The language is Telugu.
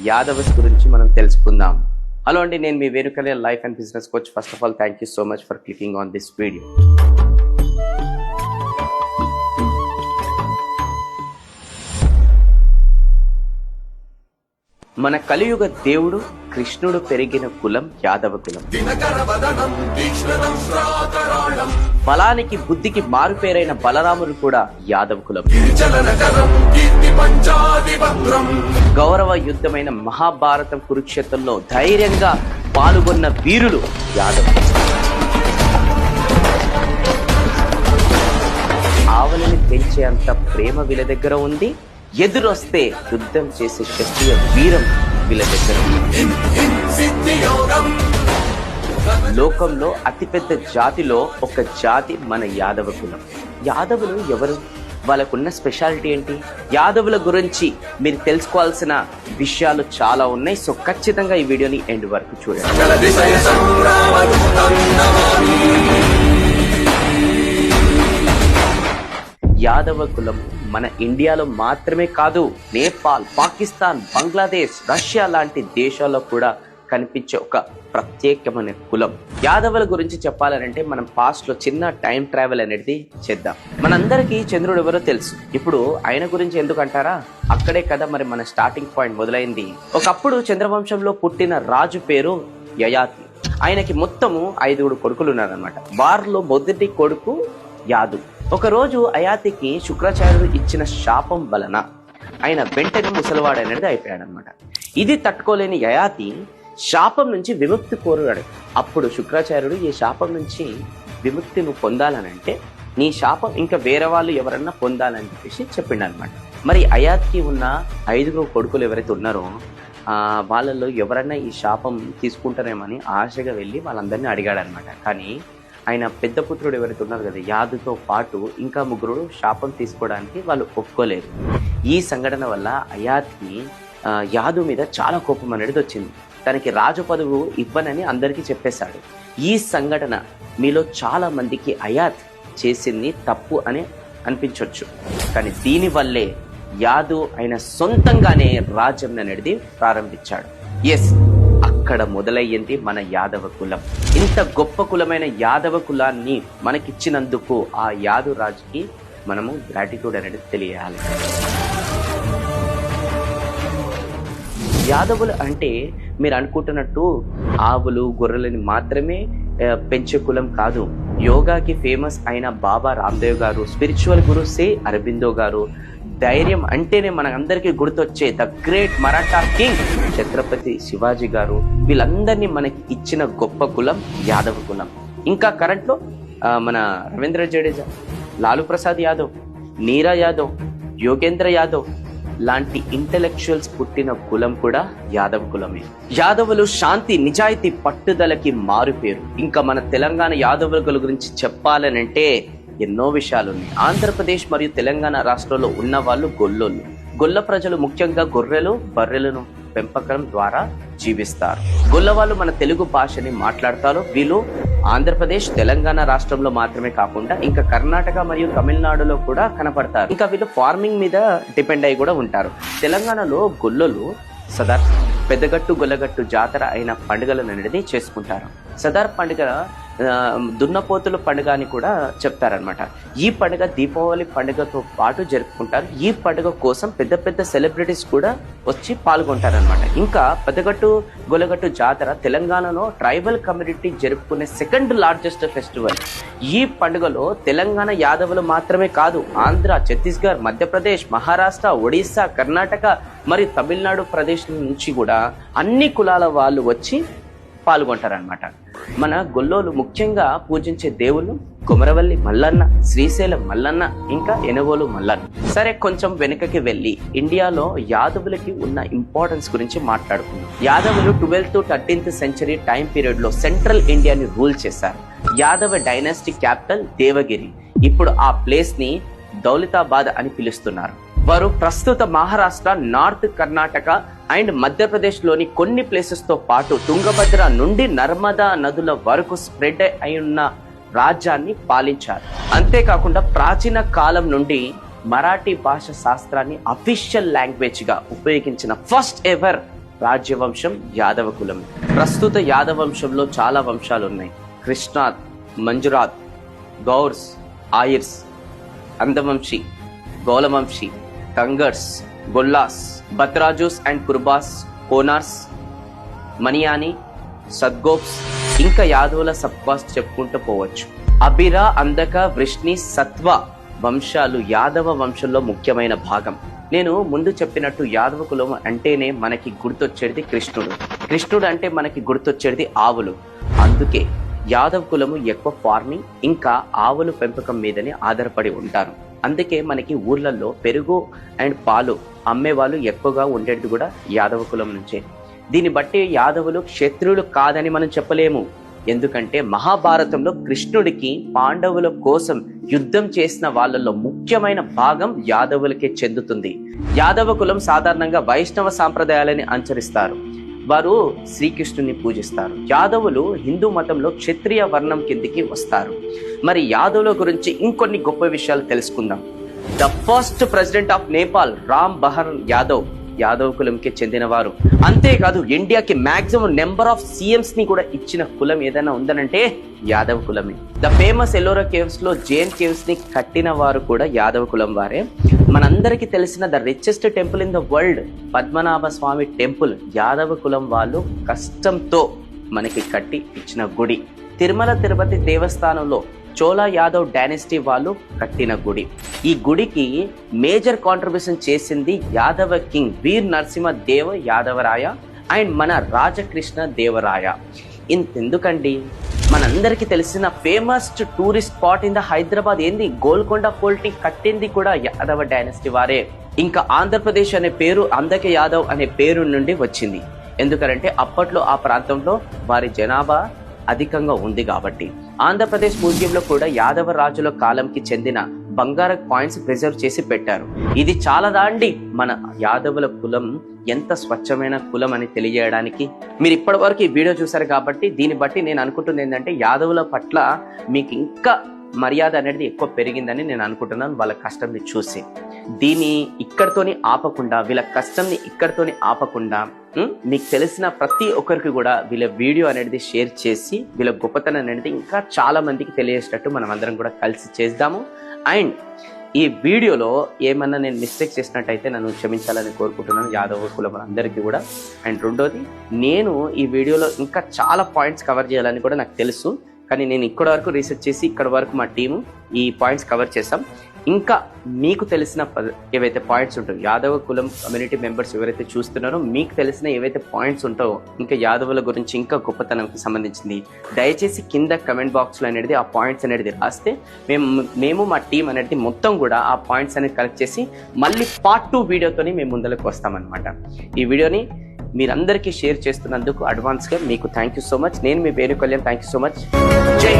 యాదవ్స్ గురించి మనం తెలుసుకుందాం. హలో అండి, నేను మీ వేణుకలే life and business coach. First of all thank you so much for clicking on this video. మన కలియుగ దేవుడు కృష్ణుడు పెరిగిన కులం యాదవ కులం. బలానికి బుద్ధికి మారుపేరైన బలరాముడు కూడా యాదవ కులం. గౌరవ యుద్ధమైన మహాభారతం కురుక్షేత్రంలో ధైర్యంగా పాల్గొన్న వీరులు యాదవ. ఆవలిని పెంచేంత ప్రేమ వీళ్ళ దగ్గర ఉంది. ఎదురొస్తే యుద్ధం చేసే క్షత్రియ వీరం వీళ్ళ దగ్గర. లోకంలో అతిపెద్ద జాతిలో ఒక జాతి మన యాదవ కులం. యాదవులు ఎవరు? వాళ్ళకున్న స్పెషాలిటీ ఏంటి? యాదవుల గురించి మీరు తెలుసుకోవాల్సిన విషయాలు చాలా ఉన్నాయి. సో ఖచ్చితంగా ఈ వీడియోని ఎండ్ వరకు చూడండి. యాదవ కులం మన ఇండియాలో మాత్రమే కాదు, నేపాల్, పాకిస్తాన్, బంగ్లాదేశ్, రష్యా లాంటి దేశాల్లో కూడా కనిపించే ఒక ప్రత్యేకమైన కులం. యాదవుల గురించి చెప్పాలంటే మనం పాస్ట్ లో చిన్న టైం ట్రావెల్ అనేది చేద్దాం. మనందరికీ చంద్రుడు ఎవరో తెలుసు. ఇప్పుడు ఆయన గురించి ఎందుకు అంటారా? అక్కడే కదా మరి మన స్టార్టింగ్ పాయింట్ మొదలైంది. ఒకప్పుడు చంద్రవంశంలో పుట్టిన రాజు పేరు యయాతి. ఆయనకి మొత్తము 5 కొడుకులు ఉన్నారనమాట. వారిలో మొదటి కొడుకు యాదు. ఒక రోజు అయాతికి శుక్రాచార్యుడు ఇచ్చిన శాపం వలన ఆయన వెంటనే ముసలివాడు అనేది అయిపోయాడు అనమాట. ఇది తట్టుకోలేని యయాతి శాపం నుంచి విముక్తి కోరాడు. అప్పుడు శుక్రాచార్యుడు ఈ శాపం నుంచి విముక్తి నువ్వు పొందాలనంటే నీ శాపం ఇంకా వేరే వాళ్ళు ఎవరన్నా పొందాలని చెప్పేసి చెప్పిండు అనమాట. మరి అయాత్కి ఉన్న 5 కొడుకులు ఎవరైతే ఉన్నారో వాళ్ళల్లో ఎవరన్నా ఈ శాపం తీసుకుంటారేమని ఆశగా వెళ్ళి వాళ్ళందరినీ అడిగాడు అనమాట. కానీ ఆయన పెద్ద పుత్రుడు ఎవరైతే ఉన్నారు కదా, యాదుతో పాటు ఇంకా 3 శాపం తీసుకోవడానికి వాళ్ళు ఒప్పుకోలేరు. ఈ సంఘటన వల్ల అయాత్కి యాదు మీద చాలా కోపం అనేది వచ్చింది. తనకి రాజు పదవు ఇవ్వనని అందరికీ చెప్పేశాడు. ఈ సంఘటన మీలో చాలా మందికి అయాత్ చేసింది తప్పు అని అనిపించవచ్చు. కానీ దీనివల్లే యాదు ఆయన సొంతంగానే రాజ్యం అనేది ప్రారంభించాడు. ఎస్, అక్కడ మొదలయ్యింది మన యాదవ కులం. ఇంత గొప్ప కులమైన యాదవ కులాన్ని మనకిచ్చినందుకు ఆ యాదు రాజుకి మనము గ్రాటిట్యూడ్ అనేది తెలియాలి. యాదవులు అంటే మీరు అనుకుంటున్నట్టు ఆవులు గొర్రెలని మాత్రమే పెంచే కులం కాదు. యోగాకి ఫేమస్ అయిన బాబా రామ్దేవ్ గారు, స్పిరిచువల్ గురు సే అరబిందో గారు, ధైర్యం అంటేనే మనకందరికీ గుర్తొచ్చే the great Maratha king Chhatrapati Shivaji గారు, వీళ్ళందరినీ మనకి ఇచ్చిన గొప్ప కులం యాదవ కులం. ఇంకా కరెంట్లో మన రవీంద్ర జడేజా, లాలూ ప్రసాద్ యాదవ్, నీరా యాదవ్, యోగేంద్ర యాదవ్ లాంటి ఇంటెలెక్చువల్స్ పుట్టిన కులం కూడా యాదవ కులమే. యాదవులు శాంతి, నిజాయితీ, పట్టుదలకి మారుపేరు. ఇంకా మన తెలంగాణ యాదవుల గురించి చెప్పాలనంటే ఎన్నో విషయాలు ఉన్నాయి. ఆంధ్రప్రదేశ్ మరియు తెలంగాణ రాష్ట్రంలో ఉన్న వాళ్ళు గొల్లోళ్ళు. గొల్ల ప్రజలు ముఖ్యంగా గొర్రెలు, బర్రెలను పెంపకం ద్వారా జీవిస్తారు. గొల్ల వాళ్ళు మన తెలుగు భాషని మాట్లాడతారు. వీళ్ళు ఆంధ్రప్రదేశ్, తెలంగాణ రాష్ట్రంలో మాత్రమే కాకుండా ఇంకా కర్ణాటక మరియు తమిళనాడులో కూడా కనపడతారు. ఇంకా వీళ్ళు ఫార్మింగ్ మీద డిపెండ్ అయి కూడా ఉంటారు. తెలంగాణలో గొల్లలు సదార్, పెద్దగట్టు, గొల్లగట్టు జాతర అయిన పండుగలను అనేది చేసుకుంటారు. సదార్ పండుగ దున్నపోతుల పండుగ అని కూడా చెప్తారనమాట. ఈ పండుగ దీపావళి పండుగతో పాటు జరుపుకుంటారు. ఈ పండుగ కోసం పెద్ద పెద్ద సెలబ్రిటీస్ కూడా వచ్చి పాల్గొంటారనమాట. ఇంకా పెద్దగట్టు గొల్లగట్టు జాతర తెలంగాణలో ట్రైబల్ కమ్యూనిటీ జరుపుకునే 2nd లార్జెస్ట్ ఫెస్టివల్. ఈ పండుగలో తెలంగాణ యాదవులు మాత్రమే కాదు, ఆంధ్ర, ఛత్తీస్గఢ్, మధ్యప్రదేశ్, మహారాష్ట్ర, ఒడిస్సా, కర్ణాటక మరియు తమిళనాడు ప్రదేశ్ నుంచి కూడా అన్ని కులాల వాళ్ళు వచ్చి పాల్గొంటారనమాట. మన గొల్లోలు ముఖ్యంగా పూజించే దేవుళ్ళు కొమరవల్లి మల్లన్న, శ్రీశైలం మల్లన్న, ఇంకా ఎనగోలు మల్లన్న. సరే, కొంచెం వెనుకకి వెళ్ళి ఇండియాలో యాదవులకి ఉన్న ఇంపార్టెన్స్ గురించి మాట్లాడుకుందాం. యాదవులు 12th to 13th century time period లో సెంట్రల్ ఇండియాని రూల్ చేశారు. Yadava dynasty capital Devagiri. ఇప్పుడు ఆ ప్లేస్ ని దౌలతాబాద్ అని పిలుస్తున్నారు. వారు ప్రస్తుత మహారాష్ట్ర, నార్త్ కర్ణాటక అండ్ మధ్యప్రదేశ్ లోని కొన్ని ప్లేసెస్ తో పాటు తుంగభద్ర నుండి నర్మదా నదుల వరకు స్ప్రెడ్ అయి ఉన్న రాజ్యాన్ని పాలించారు. అంతేకాకుండా ప్రాచీన కాలం నుండి మరాఠీ భాష శాస్త్రాన్ని అఫీషియల్ లాంగ్వేజ్ గా ఉపయోగించిన ఫస్ట్ ఎవర్ రాజ్యవంశం యాదవ కులం. ప్రస్తుత యాదవ వంశంలో చాలా వంశాలు ఉన్నాయి. కృష్ణాత్, మంజురాత్, గౌర్స్, ఆయిర్స్, అందవంశీ, గౌలవంశీ, కంగర్స్, గొల్లాస్, బత్రాజూస్ అండ్ కుర్బాస్, కోనార్స్, మనియాని, సద్గోప్స్, ఇంకా యాదవుల సబ్కాస్ట్ చెప్పుకుంటూ పోవచ్చు. అబిరా, అందక, వృష్ణి, సత్వ వంశాలు యాదవ వంశంలో ముఖ్యమైన భాగం. నేను ముందు చెప్పినట్టు యాదవ కులం అంటేనే మనకి గుర్తొచ్చేది కృష్ణుడు. కృష్ణుడు అంటే మనకి గుర్తొచ్చేది ఆవులు. అందుకే యాదవ కులము ఎక్కువ ఫార్మింగ్ ఇంకా ఆవుల పెంపకం మీదనే ఆధారపడి ఉంటారు. అందుకే మనకి ఊర్లలో పెరుగు అండ్ పాలు అమ్మే వాళ్ళు ఎక్కువగా ఉండేది కూడా యాదవ కులం నుంచే. దీన్ని బట్టి యాదవులు క్షత్రువులు కాదని మనం చెప్పలేము. ఎందుకంటే మహాభారతంలో కృష్ణుడికి పాండవుల కోసం యుద్ధం చేసిన వాళ్ళలో ముఖ్యమైన భాగం యాదవులకే చెందుతుంది. యాదవ కులం సాధారణంగా వైష్ణవ సాంప్రదాయాలని అనుసరిస్తారు. వారు శ్రీకృష్ణుని పూజిస్తారు. యాదవులు హిందూ మతంలో క్షత్రియ వర్ణం కిందికి వస్తారు. మరి యాదవుల గురించి ఇంకొన్ని గొప్ప విషయాలు తెలుసుకుందాం. The first president of Nepal Ram Bahar Yadav Yadav కులంకి చెందినవారు. అంతేకాదు ఇండియాకి మాక్సిమం నెంబర్ ఆఫ్ సీఎంస్ ని కూడా ఇచ్చిన కులం ఏదైనా ఉందనంటే యాదవ్ కులమే. ద ఫేమస్ ఎల్లోరా కేవ్స్ లో జైన్ కేవ్స్ ని కట్టిన వారు కూడా యాదవ్ కులం వారే. మనందరికీ తెలిసిన the richest temple in the world Padmanabha Swamy temple Yadava కులం వాళ్ళు కష్టంతో మనకి కట్టి ఇచ్చిన గుడి. తిరుమల తిరుపతి దేవస్థానంలో చోళ యాదవ్ డైనెస్టీ వాళ్ళు కట్టిన గుడి. ఈ గుడికి మేజర్ కాంట్రిబ్యూషన్ చేసింది యాదవ కింగ్ వీర్ నరసింహ దేవ్ యాదవరాయ అండ్ మన రాజకృష్ణ దేవరాయ. ఇంతెందుకండి, మనందరికీ తెలిసిన famous tourist spot in the Hyderabad ఏంది గోల్కొండ ఫోర్ట్ ని కట్టింది కూడా యాదవ డైనెస్టీ వారే. ఇంకా ఆంధ్రప్రదేశ్ అనే పేరు అందక యాదవ్ అనే పేరు నుండి వచ్చింది. ఎందుకంటే అప్పట్లో ఆ ప్రాంతంలో వారి జనాభా అధికంగా ఉంది కాబట్టి. ఆంధ్రప్రదేశ్ మ్యూజియంలో కూడా యాదవ రాజుల కాలంకి చెందిన బంగారు కాయిన్స్ ప్రిజర్వ్ చేసి పెట్టారు. ఇది చాలా దాండి మన యాదవుల కులం ఎంత స్వచ్ఛమైన కులం అని తెలియజేయడానికి. మీరు ఇప్పటి వరకు ఈ వీడియో చూసారు కాబట్టి దీన్ని బట్టి నేను అనుకుంటుంది ఏంటంటే యాదవుల పట్ల మీకు ఇంకా మర్యాద అనేది ఎక్కువ పెరిగిందని నేను అనుకుంటున్నాను. వాళ్ళ కష్టంని చూసి దీన్ని ఇక్కడితోని ఆపకుండా, వీళ్ళ కష్టంని ఇక్కడితోని ఆపకుండా మీకు తెలిసిన ప్రతి ఒక్కరికి కూడా వీళ్ళ వీడియో అనేది షేర్ చేసి వీళ్ళ గొప్పతనం అనేది ఇంకా చాలా మందికి తెలియజేటట్టు మనం అందరం కూడా కలిసి చేద్దాము. అండ్ ఈ వీడియోలో ఏమన్నా నేను మిస్టేక్ చేసినట్టయితే నన్ను క్షమించాలని కోరుకుంటున్నాను యాదవ కులం అందరికీ కూడా. అండ్ రెండోది, నేను ఈ వీడియోలో ఇంకా చాలా పాయింట్స్ కవర్ చేయాలని కూడా నాకు తెలుసు. కానీ నేను ఇక్కడ వరకు రీసెర్చ్ చేసి ఇక్కడ వరకు మా టీము ఈ పాయింట్స్ కవర్ చేసాం. ఇంకా మీకు తెలిసిన ఏవైతే పాయింట్స్ ఉంటాయో యాదవ కులం కమ్యూనిటీ మెంబర్స్ ఎవరైతే చూస్తున్నారో మీకు తెలిసిన ఏవైతే పాయింట్స్ ఉంటాయో ఇంకా యాదవుల గురించి ఇంకా గొప్పతనంకి సంబంధించింది దయచేసి కింద కమెంట్ బాక్స్లో అనేది ఆ పాయింట్స్ అనేది రాస్తే మేము మా టీం అనేది మొత్తం కూడా ఆ పాయింట్స్ అనేది కలెక్ట్ చేసి మళ్ళీ పార్ట్ 2 వీడియోతోని మేము ముందరకు వస్తామన్నమాట. ఈ వీడియోని మీరందరికీ షేర్ చేస్తున్నందుకు అడ్వాన్స్గా మీకు థ్యాంక్ యూ సో మచ్. నేను మీ Venu Kalyan. Thank you so much. జై